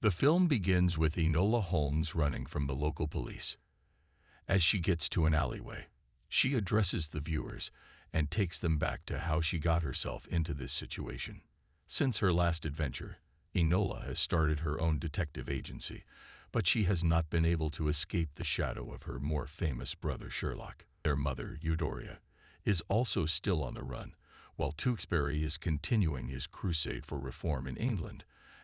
The film begins with Enola Holmes running from the local police. As she gets to an alleyway, she addresses the viewers and takes them back to how she got herself into this situation. Since her last adventure, Enola has started her own detective agency, but she has not been able to escape the shadow of her more famous brother Sherlock. Their mother, Eudora, is also still on the run, while Tewkesbury is continuing his crusade for reform in England,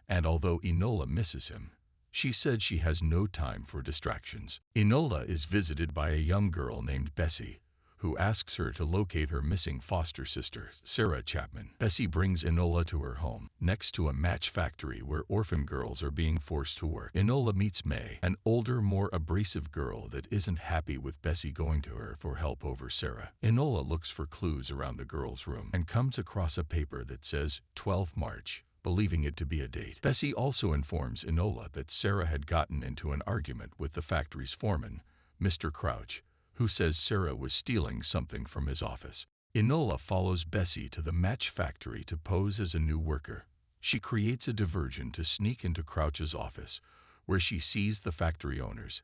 and although Enola misses him, she said she has no time for distractions. Enola is visited by a young girl named Bessie, who asks her to locate her missing foster sister, Sarah Chapman. Bessie brings Enola to her home, next to a match factory where orphan girls are being forced to work. Enola meets May, an older, more abrasive girl that isn't happy with Bessie going to her for help over Sarah. Enola looks for clues around the girl's room and comes across a paper that says 12 March, believing it to be a date. Bessie also informs Enola that Sarah had gotten into an argument with the factory's foreman, Mr. Crouch, who says Sarah was stealing something from his office. Enola follows Bessie to the match factory to pose as a new worker. She creates a diversion to sneak into Crouch's office, where she sees the factory owners.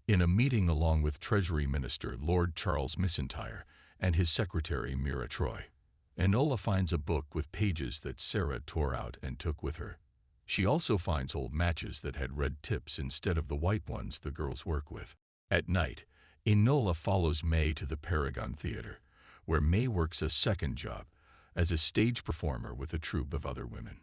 In a meeting along with Treasury Minister Lord Charles Missentire and his secretary Mira Troy, Enola finds a book with pages that Sarah tore out and took with her. She also finds old matches that had red tips instead of the white ones the girls work with. At night, Enola follows May to the Paragon Theater, where May works a second job as a stage performer with a troupe of other women.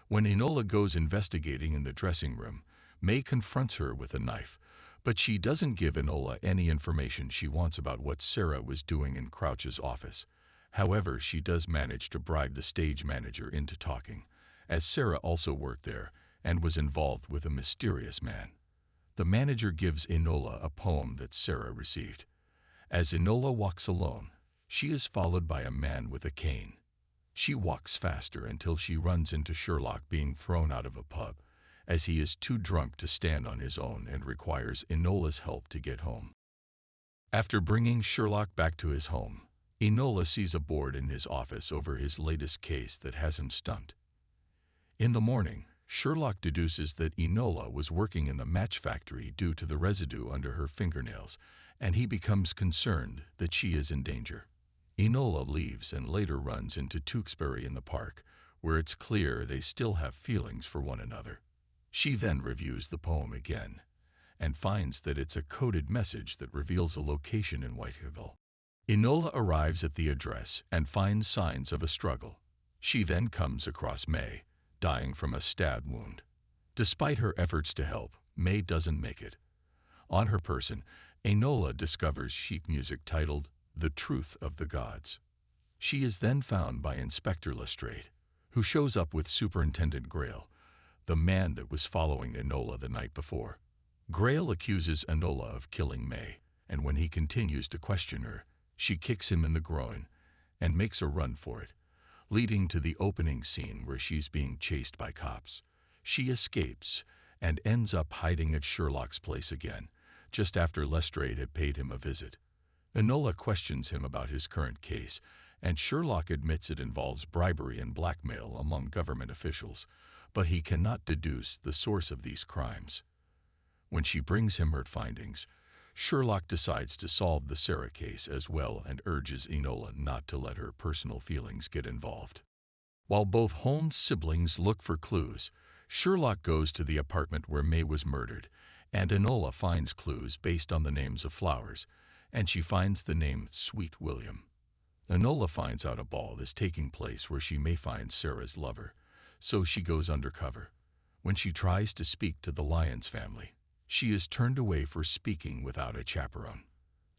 When Enola goes investigating in the dressing room, May confronts her with a knife, but she doesn't give Enola any information she wants about what Sarah was doing in Crouch's office. However, she does manage to bribe the stage manager into talking, as Sarah also worked there and was involved with a mysterious man. The manager gives Enola a poem that Sarah received. As Enola walks alone, she is followed by a man with a cane. She walks faster until she runs into Sherlock being thrown out of a pub, as he is too drunk to stand on his own and requires Enola's help to get home. After bringing Sherlock back to his home, Enola sees a board in his office over his latest case that has him stumped. In the morning, Sherlock deduces that Enola was working in the match factory due to the residue under her fingernails, and he becomes concerned that she is in danger. Enola leaves and later runs into Tewkesbury in the park, where it's clear they still have feelings for one another. She then reviews the poem again, and finds that it's a coded message that reveals a location in Whitehall. Enola arrives at the address and finds signs of a struggle. She then comes across May, dying from a stab wound. Despite her efforts to help, May doesn't make it. On her person, Enola discovers sheet music titled The Truth of the Gods. She is then found by Inspector Lestrade, who shows up with Superintendent Grail, the man that was following Enola the night before. Grail accuses Enola of killing May, and when he continues to question her, she kicks him in the groin and makes a run for it, leading to the opening scene where she's being chased by cops. She escapes and ends up hiding at Sherlock's place again, just after Lestrade had paid him a visit. Enola questions him about his current case, and Sherlock admits it involves bribery and blackmail among government officials, but he cannot deduce the source of these crimes. When she brings him her findings, Sherlock decides to solve the Sarah case as well and urges Enola not to let her personal feelings get involved. While both Holmes' siblings look for clues, Sherlock goes to the apartment where May was murdered, and Enola finds clues based on the names of flowers, and she finds the name Sweet William. Enola finds out a ball is taking place where she may find Sarah's lover, so she goes undercover. When she tries to speak to the Lyons family, she is turned away for speaking without a chaperone.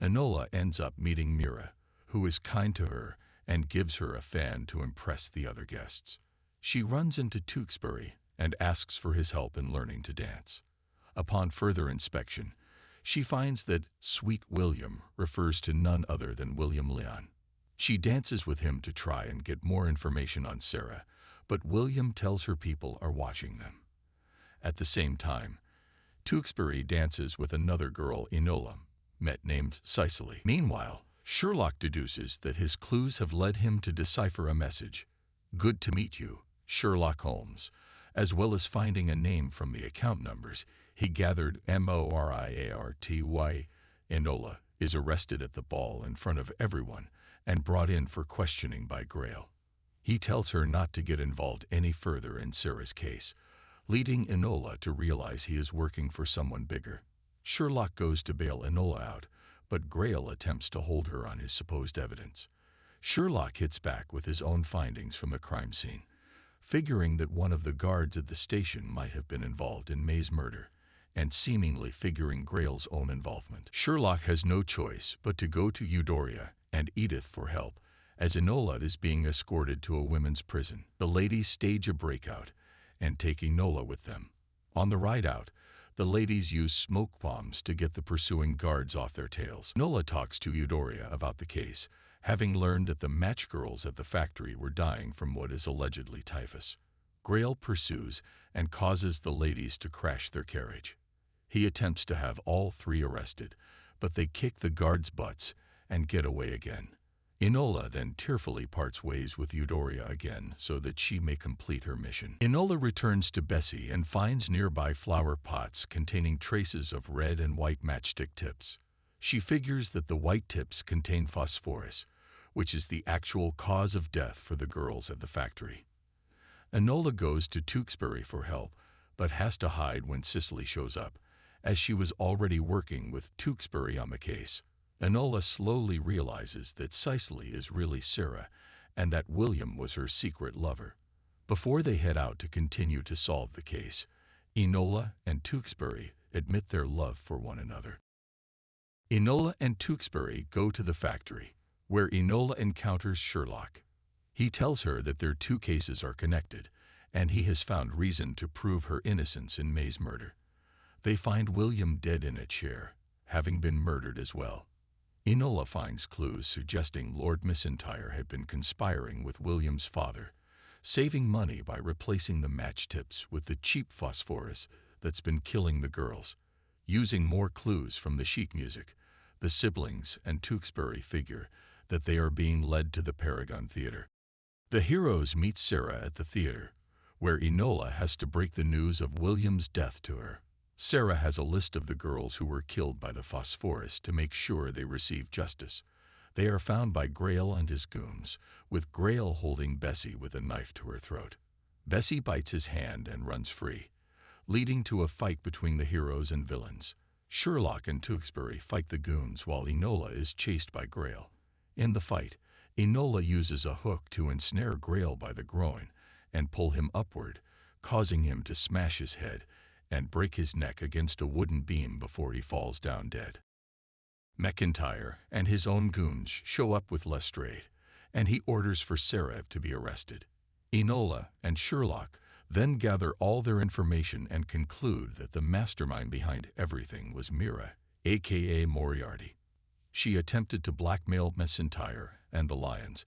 Enola ends up meeting Mira, who is kind to her and gives her a fan to impress the other guests. She runs into Tewkesbury and asks for his help in learning to dance. Upon further inspection, she finds that Sweet William refers to none other than William Lyon. She dances with him to try and get more information on Sarah, but William tells her people are watching them. At the same time, Tewkesbury dances with another girl Enola met named Cicely. Meanwhile, Sherlock deduces that his clues have led him to decipher a message. Good to meet you, Sherlock Holmes, As well as finding a name from the account numbers, he gathered Moriarty. Enola is arrested at the ball in front of everyone and brought in for questioning by Grail. He tells her not to get involved any further in Sarah's case, leading Enola to realize he is working for someone bigger. Sherlock goes to bail Enola out, but Grail attempts to hold her on his supposed evidence. Sherlock hits back with his own findings from the crime scene, figuring that one of the guards at the station might have been involved in May's murder, and seemingly figuring Grail's own involvement. Sherlock has no choice but to go to Eudora and Edith for help, as Enola is being escorted to a women's prison. The ladies stage a breakout and take Enola with them. On the ride out, the ladies use smoke bombs to get the pursuing guards off their tails. Enola talks to Eudora about the case, having learned that the match girls at the factory were dying from what is allegedly typhus. Grail pursues and causes the ladies to crash their carriage. He attempts to have all three arrested, but they kick the guards' butts and get away again. Enola then tearfully parts ways with Eudora again so that she may complete her mission. Enola returns to Bessie and finds nearby flower pots containing traces of red and white matchstick tips. She figures that the white tips contain phosphorus, which is the actual cause of death for the girls at the factory. Enola goes to Tewkesbury for help, but has to hide when Cicely shows up, as she was already working with Tewkesbury on the case. Enola slowly realizes that Cicely is really Sarah and that William was her secret lover. Before they head out to continue to solve the case, Enola and Tewkesbury admit their love for one another. Enola and Tewkesbury go to the factory, where Enola encounters Sherlock. He tells her that their two cases are connected, and he has found reason to prove her innocence in May's murder. They find William dead in a chair, having been murdered as well. Enola finds clues suggesting Lord Mcintyre had been conspiring with William's father, saving money by replacing the match tips with the cheap phosphorus that's been killing the girls. Using more clues from the sheet music, the siblings and Tewkesbury figure that they are being led to the Paragon Theatre. The heroes meet Sarah at the theater, where Enola has to break the news of William's death to her. Sarah has a list of the girls who were killed by the phosphorus to make sure they receive justice. They are found by Grail and his goons, with Grail holding Bessie with a knife to her throat. Bessie bites his hand and runs free, leading to a fight between the heroes and villains. Sherlock and Tewkesbury fight the goons while Enola is chased by Grail. In the fight, Enola uses a hook to ensnare Grail by the groin and pull him upward, causing him to smash his head and break his neck against a wooden beam before he falls down dead. McIntyre and his own goons show up with Lestrade, and he orders for Sarah to be arrested. Enola and Sherlock then gather all their information and conclude that the mastermind behind everything was Mira, aka Moriarty. She attempted to blackmail Mcintyre and the Lions,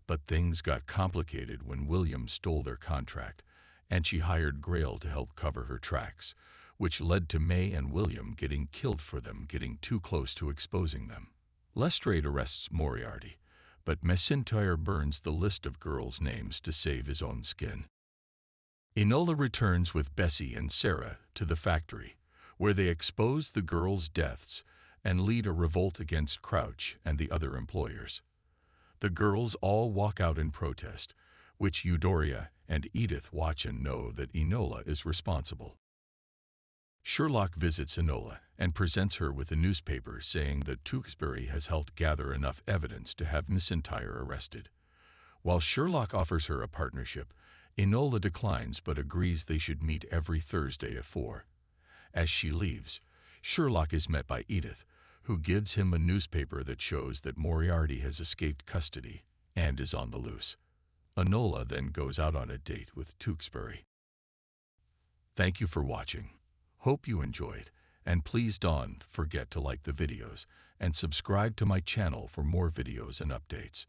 but things got complicated when William stole their contract, and she hired Grail to help cover her tracks, which led to May and William getting killed for them getting too close to exposing them. Lestrade arrests Moriarty, but Mcintyre burns the list of girls' names to save his own skin. Enola returns with Bessie and Sarah to the factory, where they expose the girls' deaths and lead a revolt against Crouch and the other employers. The girls all walk out in protest, which Eudora and Edith watch and know that Enola is responsible. Sherlock visits Enola and presents her with a newspaper saying that Tewkesbury has helped gather enough evidence to have Mcintyre arrested. While Sherlock offers her a partnership, Enola declines but agrees they should meet every Thursday at 4. As she leaves, Sherlock is met by Edith, who gives him a newspaper that shows that Moriarty has escaped custody and is on the loose. Enola then goes out on a date with Tewkesbury. Thank you for watching. Hope you enjoyed, and please don't forget to like the videos and subscribe to my channel for more videos and updates.